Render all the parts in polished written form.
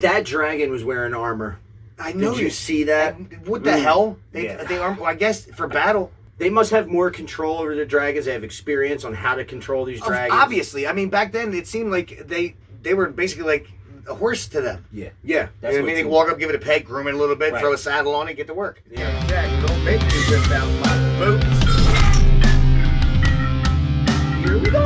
That dragon was wearing armor. I know. Did you see that? What the hell? They are. Well, I guess for battle. They must have more control over the dragons. They have experience on how to control these dragons. Obviously. I mean, back then, it seemed like they were basically like a horse to them. Yeah. That's what I mean? They can walk up, give it a peg, groom it a little bit, throw a saddle on it, get to work. Yeah. Jack, don't make me rip out my boots. Here we go.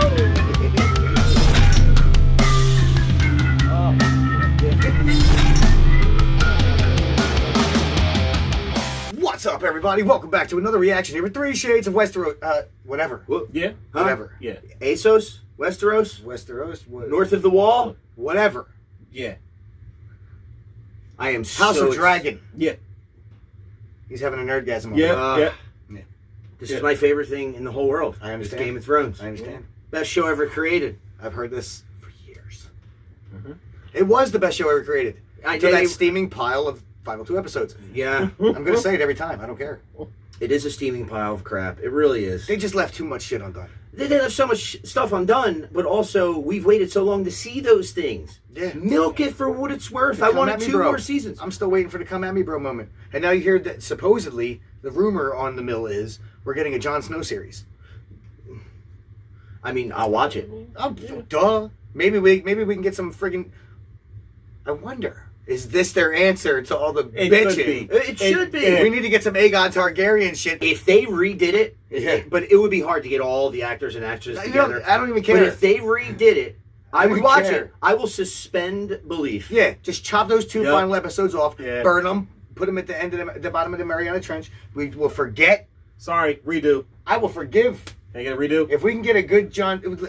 What's up, everybody? Welcome back to another reaction here with 3 Shades of Westeros. Whatever. Yeah. Whatever. Yeah. Essos? Westeros? Westeros. North of the Wall? Whatever. Yeah. I am House of Dragon. Yeah. He's having an nerdgasm. Yeah. This is my favorite thing in the whole world. I understand. It's Game of Thrones. I understand. Best show ever created. I've heard this for years. It was the best show ever created. I To know that they- steaming pile of final 2 episodes. Yeah. I'm going to say it every time. I don't care. It is a steaming pile of crap. It really is. They just left too much shit undone. They left so much stuff undone, but also we've waited so long to see those things. Yeah. Milk it for what it's worth. I Come wanted at me, 2 bro. more seasons. I'm still waiting for the come at me, bro moment. And now you hear that supposedly the rumor on the mill is we're getting a Jon Snow series. I mean, I'll watch it. Oh, duh. Maybe we can get some friggin'. I wonder. Is this their answer to all the It bitching? could be. It should be. We need to get some Aegon Targaryen shit. If they redid it, Yeah. but it would be hard to get all the actors and actresses You know, together. I don't even care. But if they redid it, I would don't watch care. it. I will suspend belief. Yeah, just chop those 2 Yep. final episodes off, Yeah. burn them, put them at the end of the bottom of the Mariana Trench. We will forget. Sorry. Redo. I will forgive. They gotta redo. If we can get a good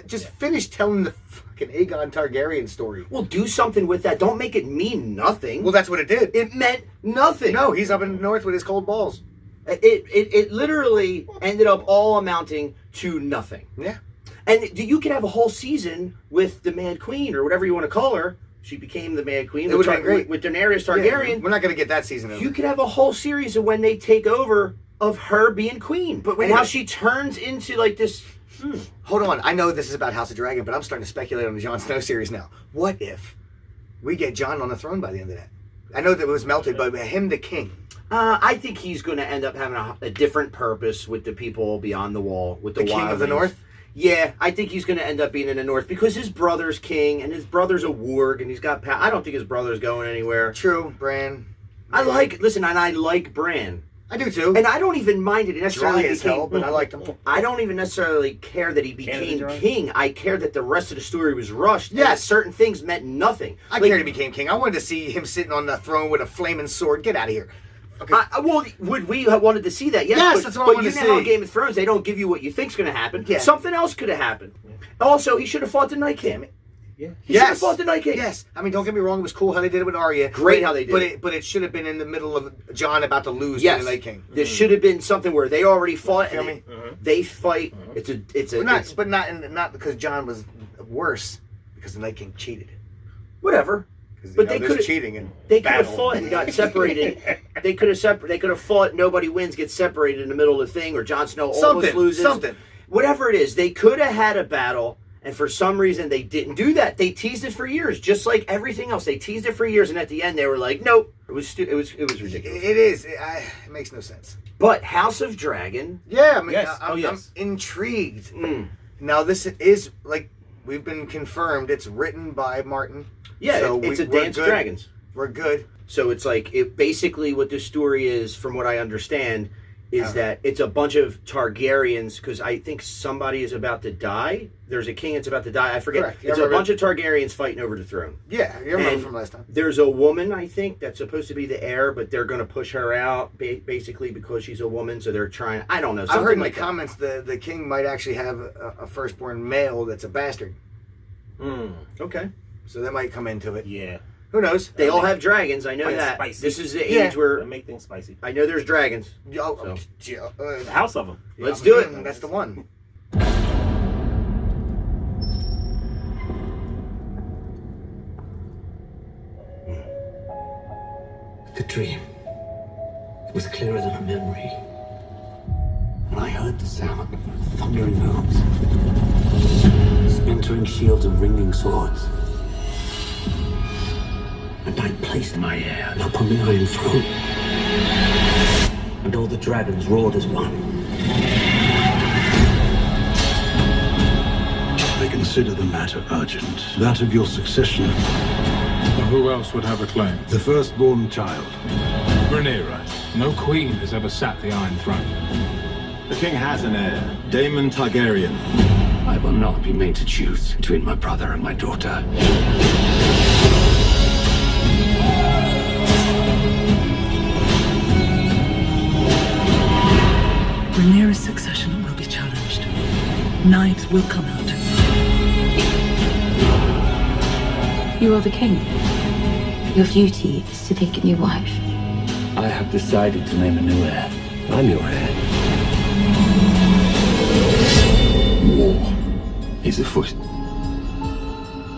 just finish telling the fucking Aegon Targaryen story. Well, do something with that. Don't make it mean nothing. Well, that's what it did. It meant nothing. No, he's up in the north with his cold balls. It literally ended up all amounting to nothing. Yeah. And you could have a whole season with the Mad Queen or whatever you want to call her. She became the Mad Queen. It would've been great. With Daenerys Targaryen. Yeah, we're not going to get that season. You could have a whole series of when they take over of her being queen, But wait and a how minute. she turns into like this. Hold on. I know this is about House of Dragon, but I'm starting to speculate on the Jon Snow series now. What if we get Jon on the throne by the end of that? I know that it was melted, but him the king. I think he's going to end up having a different purpose with the people beyond the wall, with the The king of the wildlings. north? Yeah, I think he's going to end up being in the north because his brother's king and his brother's a warg and he's got. I don't think his brother's going anywhere. True, Bran. I like Bran. I do too. And I don't even mind it necessarily. Dry as hell, but I liked him. I don't even necessarily care that he became dry? king. I care that the rest of the story was rushed. and Yes. that certain things meant nothing. I cared he became king. I wanted to see him sitting on the throne with a flaming sword. Get out of here. Okay. Well, would we have wanted to see that? Yes, Yes, but, that's what I but wanted you to know how see. Game of Thrones, they don't give you what you think's going to happen. Yeah. Something else could have happened. Also, he should have fought the Night King. Yeah. He should have fought the Night King. Yes. I mean, don't get me wrong. It was cool how they did it with Arya. Great how they did it. But it should have been in the middle of Jon about to lose Yes. to the Night King. There should have been something where they already fought. Feel And me? they fight. But not because Jon was worse, because the Night King cheated. Whatever. But they there's could've- cheating in They could have battle. fought and got separated. They could have fought. Nobody wins, gets separated in the middle of the thing, or Jon Snow almost loses. Something. Whatever it is, they could have had a battle, and for some reason they didn't do that. They teased it for years, just like everything else. They teased it for years, and at the end they were like, "Nope." It was ridiculous. It is. It makes no sense. But House of Dragon, Yeah, I mean, Yes. I'm Yes. intrigued. Now this is like we've been confirmed. It's written by Martin. yeah, So it's a we're Dance good. Dragons. We're good. So it's like basically what this story is, from what I understand, is that it's a bunch of Targaryens, because I think somebody is about to die. There's a king that's about to die. I forget. Correct. It's a bunch of Targaryens fighting over the throne. Yeah, you remember And from last time. There's a woman, I think, that's supposed to be the heir, but they're going to push her out basically because she's a woman. So they're trying. I don't know. I've heard in the like that. comments the king might actually have a firstborn male that's a bastard. Okay. So that might come into it. Yeah. Who knows? They all have dragons. I know Quite that. spicy. This is the Yeah. age where That make things spicy. I know there's dragons. The house of them. Let's do it. That's the one. The dream. It was clearer than a memory. And I heard the sound of thundering hooves, splintering shields and ringing swords. And I placed my heir upon the Iron Throne. And all the dragons roared as one. They consider the matter urgent. That of your succession. Well, who else would have a claim? The firstborn child. Rhaenyra. No queen has ever sat the Iron Throne. The king has an heir, Daemon Targaryen. I will not be made to choose between my brother and my daughter. Rhaenyra's succession will be challenged. Knives will come out. You are the king. Your duty is to pick a new wife. I have decided to name a new heir. I'm your heir. War is afoot.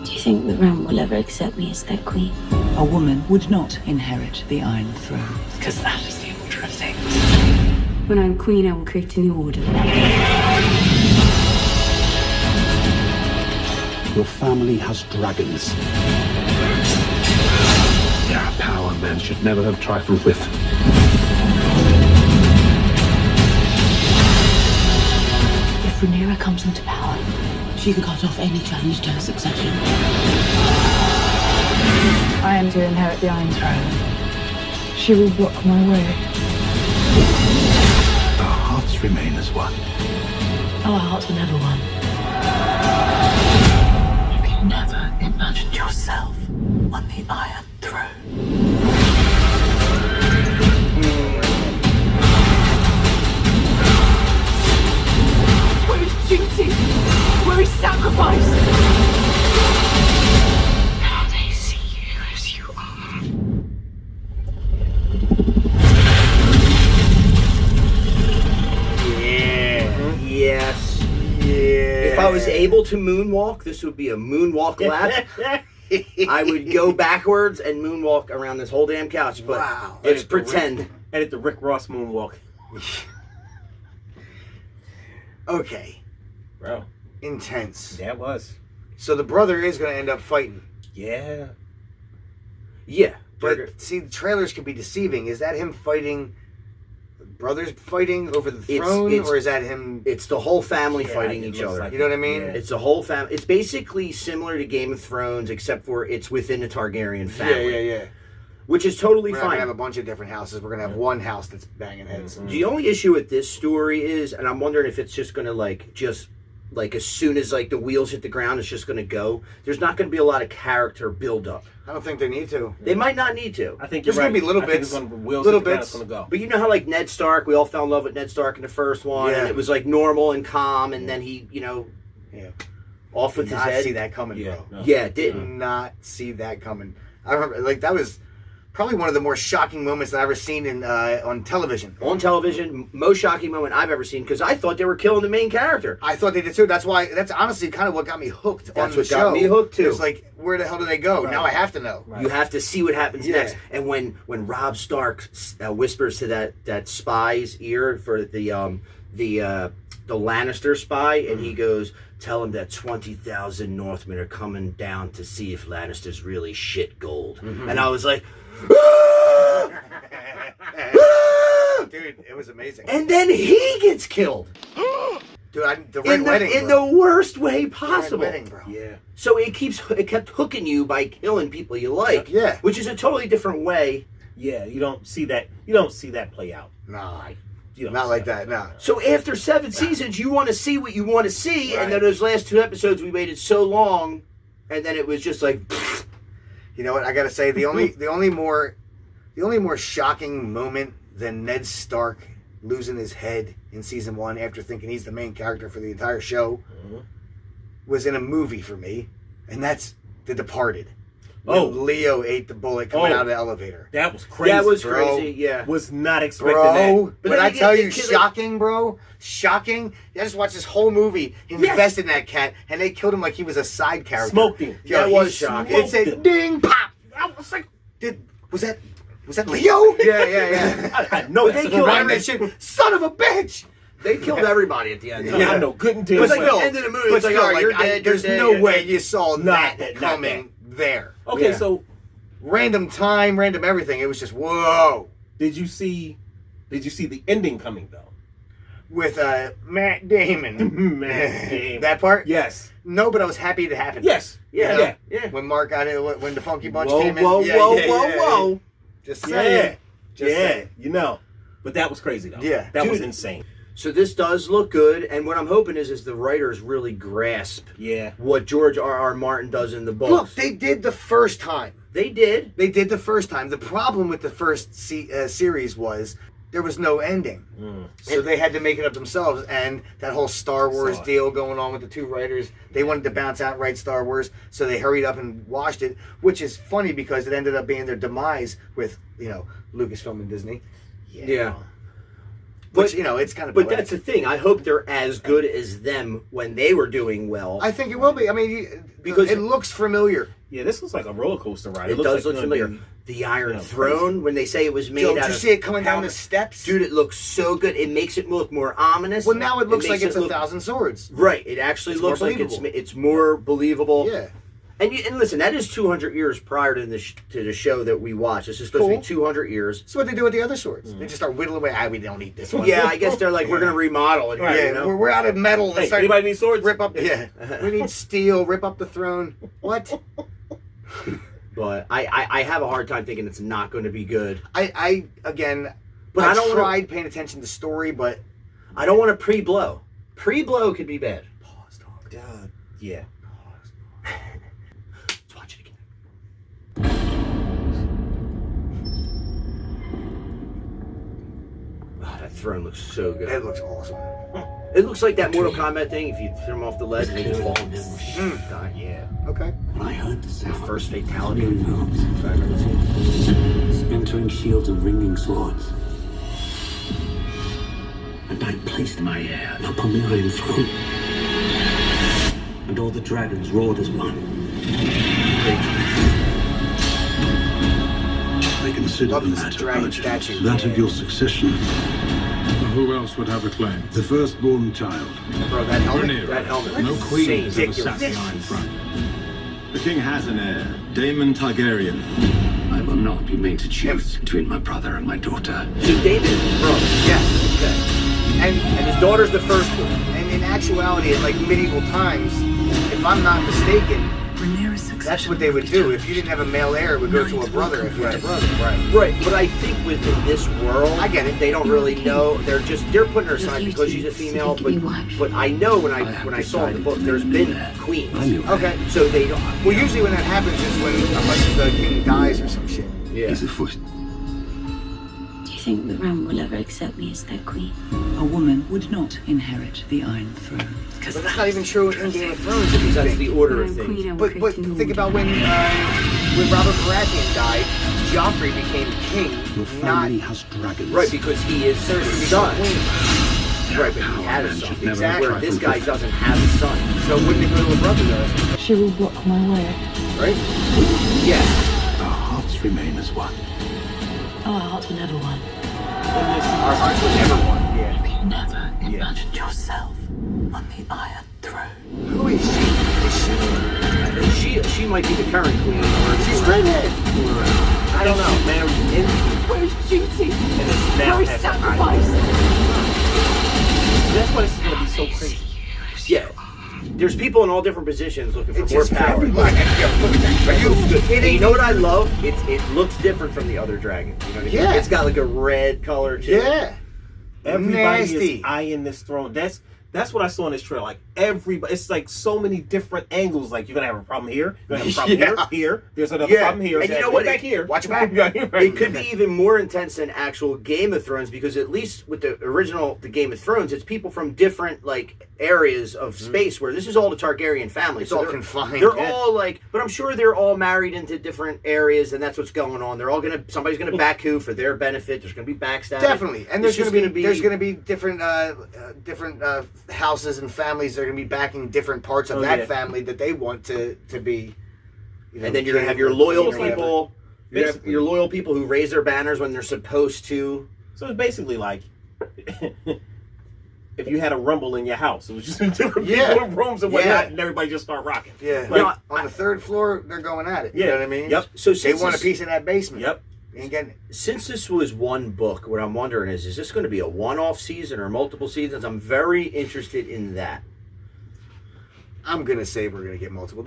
Do you think the realm will ever accept me as their queen? A woman would not inherit the Iron Throne, because that is the order of things. When I'm queen, I will create a new order. Your family has dragons. There are power men should never have trifled with. If Rhaenyra comes into power, she can cut off any challenge to her succession. I am to inherit the Iron Throne. She will block my way. Our hearts remain as one. Our hearts were never one. You can never imagine yourself on the Iron Throne. Where is duty? Where is sacrifice? Now they see you as you are. Yeah. Yes. Yeah. If I was able to moonwalk, this would be a moonwalk lap. I would go backwards and moonwalk around this whole damn couch, but Wow. it's pretend. Edit the Rick Ross moonwalk. Okay. Bro, Intense. that was. So the brother is going to end up fighting. Yeah. Yeah. But see, the trailers can be deceiving. Is that him fighting, brothers fighting over the throne, it's- or is that him? It's the whole family Yeah, fighting it each looks other. like You know what I mean? Yeah. It's a whole family. It's basically similar to Game of Thrones, except for it's within the Targaryen family. Yeah. Which is totally We're not fine. gonna have a bunch of different houses. We're gonna have one house that's banging heads. The only issue with this story is, and I'm wondering if it's just going to like as soon as like the wheels hit the ground, it's just going to go. There's not going to be a lot of character build up. I don't think they need to. They might not need to. I think There's you're gonna right. be little I think bits, it's gonna, wheels little hit the ground, bits. It's gonna go. But you know how like Ned Stark, we all fell in love with Ned Stark in the first one, and Yeah. it was like normal and calm, and then he, Yeah. off with Did his not head. see that coming, Yeah. bro. No. Yeah, it Did didn't. not see that coming. I remember, like, that was probably one of the more shocking moments that I've ever seen in on television. On television, most shocking moment I've ever seen, because I thought they were killing the main character. I thought they did too. That's honestly kind of what got me hooked on That's the what show. got me hooked, too. It's like, where the hell do they go? Right. Now I have to know. Right. You have to see what happens Yeah. next. And when Robb Stark whispers to that spy's ear for the Lannister spy, and he goes, "Tell him that 20,000 Northmen are coming down to see if Lannister's really shit gold." And I was like, "Ah! Ah!" Dude, it was amazing. And then he gets killed Dude, the Red Wedding, in bro. the worst way Red possible. Wedding, bro. Yeah. So it kept hooking you by killing people you like. Yeah. Which is a totally different way. Yeah. You don't see that. You don't see that play out. Nah, You don't not see like that, no. So after 7 seasons, you want to see what you want to see, Right. and then those last 2 episodes we waited so long, and then it was just like, You know what, I gotta say, the only more shocking moment than Ned Stark losing his head in season 1 after thinking he's the main character for the entire show was in a movie for me, and that's The Departed. When Oh. Leo ate the bullet coming Oh. out of the elevator. That was crazy. that was bro. crazy, yeah. Was not expecting Bro, that. But when then I you get tell the you, kid- shocking, bro, shocking. I just watched this whole movie, invested in that cat, and they killed him like he was a side character. Smoked him. Yo, That he was shocking. It said Smoked him. ding pop. I was like, was that Leo? Yeah. I know But that's they a killed Rewind reminder. that shit. Son of a bitch. They killed everybody at the end. Yeah. I know. Couldn't tell. But It's like, like, the end of the movie, But it's like, still, all right, you're like, dead, there's you're dead, no yeah. way you saw Not that that, not coming there. okay, Yeah. so random time, random everything. It was just whoa. Did you see the ending coming though? With Matt Damon. Matt Damon. That part? Yes. No, but I was happy it happened. Yes. Yeah. Yeah. When Mark got it, when the Funky Bunch Whoa, came in. whoa, Yeah, whoa, yeah, whoa, yeah, whoa. yeah. Just saying. Just saying. You know. But that was crazy though. Yeah. That was Dude. insane. So this does look good, and what I'm hoping is the writers really grasp what George R.R. Martin does in the books. Look, they did the first time. They did. They did the first time. The problem with the first series was there was no ending. So they had to make it up themselves. And that whole Star Wars deal going on with the two writers, they wanted to bounce out and write Star Wars, so they hurried up and watched it, which is funny because it ended up being their demise with, Lucasfilm and Disney. Yeah. Which, it's kind of But poetic. that's the thing. I hope they're as good as them when they were doing well. I think it will be. I mean, because it looks familiar. Yeah, this looks like a roller coaster ride. It looks does like look familiar. The Iron Throne, when they say it was made Joe, out did you of see it coming down the steps? Dude, it looks so good. It makes it look more ominous. Well, now it looks like makes it's 1,000 swords. Right. It actually It's looks more like believable. it's more believable. Yeah. And listen, that is 200 years prior to the show that we watch. This is supposed to be 200 years. That's what they do with the other swords. They just start whittling away. We don't need this one. Yeah, I guess they're like, we're going to remodel it. Yeah, You know? we're out of metal. Hey, anybody need swords? Rip up. Yeah, we need steel. Rip up the throne. What? But I have a hard time thinking it's not going to be good. I tried paying attention to story, but I don't want to pre-blow. Pre-blow could be bad. Pause, dog. Yeah. Let's watch it again. Oh, that throne looks so good. It looks awesome. It looks like that Mortal Kombat thing. If you throw them off the ledge, they just fall and die. Yeah. Okay. When I heard the The sound, first fatality. arms, If I remember seeing. splintering shields and ringing swords. And I placed my heir upon the Iron Throne. And all the dragons roared as one. I consider Love the this matter dragon urgent. statue. That of your succession, Who else would have a claim? the firstborn child. Bro, that helmet. Rhaenyra. That helmet. No queen has ever ridiculous. sat the Iron Throne. The king has an heir, Daemon Targaryen. I will not be made to choose between my brother and my daughter. King David is his brother. Yes. Okay. And And his daughter's the firstborn. and in actuality, in like medieval times, if I'm not mistaken, Rhaenyra's succession that's what they would do. If you didn't have a male heir, it would go to a brother if you had a brother. Right. But I think within this world, I get it. They don't really know. They're putting her aside because she's a female. But I know when I saw the book, there's been queens. I knew Okay. So they don't. Well, usually when that happens is when unless the king dies or some shit. Yeah. He's afoot. Do you think the realm will ever accept me as their queen? A woman would not inherit the Iron Throne. But that's not even true in Game of Thrones. If you That's think. the order of things. But think about when Robert Baratheon died, Joffrey became king. Your family has dragons. Right, because he is Cersei's son. Queen. Right, but he had a son. Exactly. Where this guy doesn't have a son. So wouldn't it go to a brother though? She will block my way. Right? Yeah. Our hearts remain as one. Oh, our hearts were never one. Our hearts would never want. Yeah. You never imagined yourself on the Iron Throne. Who is she? She might be the current queen. Or She's redhead. I don't know. Married into Where's duty? and it's now Where's has an sacrifice? So that's why this is gonna be so crazy. Yeah. There's people in all different positions looking for It's more just power. everybody. Yeah, look at that. Are you? And you know what I love? It looks different from the other dragons. You know what I mean? Yeah. It's got like a red color to it. Yeah. Everybody Nasty. is eyeing this throne. That's what I saw in this trailer. Like everybody, it's like so many different angles. Like you're gonna have a problem here. You're gonna have a problem Yeah. here. There's another Yeah. problem here. And you know Go what? Back here. Watch your back. It could be even more intense than actual Game of Thrones because at least with the original the Game of Thrones, it's people from different like areas of space where this is all the Targaryen family. It's So all they're- confined. They're Yeah. all like, but I'm sure they're all married into different areas, and that's what's going on. They're all somebody's gonna back who for their benefit. There's gonna be backstabbing. Definitely, and there's It's going just to be different houses and families that are going to be backing different parts of Oh, that yeah. family that they want to be. And then you're gonna have your loyal king or whatever. people. You're gonna have Basically. your loyal people who raise their banners when they're supposed to. So it's basically like if you had a rumble in your house. It was just different Yeah. people in rooms and whatnot, and everybody just start rocking. Yeah. Like, on the third floor, they're going at it. Yeah. You know what I mean? Yep. So They since want a this- piece of that basement. Yep. Ain't getting it. Since this was one book, what I'm wondering is this going to be a one-off season or multiple seasons? I'm very interested in that. I'm gonna say we're gonna get multiple.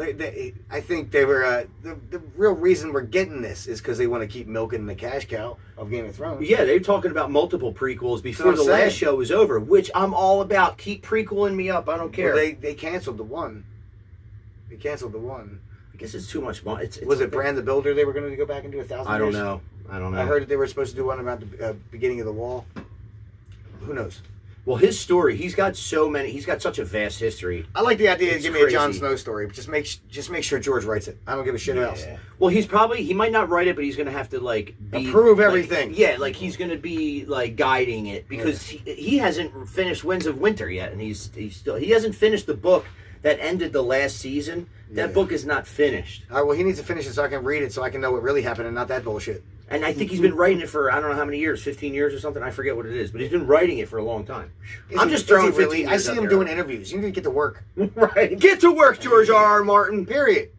I think they were the real reason we're getting this is because they want to keep milking the cash cow of Game of Thrones. Yeah, they're talking about multiple prequels before the what I'm saying. last show was over, which I'm all about. Keep prequeling me up. I don't care. Well, they canceled the one. They canceled the one. I guess it's too much money. Was it Brand the Builder? They were going to go back and do 1,000 I don't years? know. I don't know. I heard that they were supposed to do one about the beginning of the wall. Who knows? Well, his story, he's got such a vast history. I like the idea of It's give me a Jon crazy. Snow story, but just make sure George writes it. I don't give a shit else. Well, he might not write it, but he's going to have to approve everything. Yeah, like he's going to be like guiding it because he hasn't finished Winds of Winter yet, and he hasn't finished the book that ended the last season. That book is not finished. All right, well, he needs to finish it so I can read it so I can know what really happened and not that bullshit. And I think he's been writing it for I don't know how many years, 15 years or something. I forget what it is, but he's been writing it for a long time. I'm just throwing 15 really. I years see out him there. doing interviews. You need to get to work. Right. Get to work, George R. R. Martin. Period.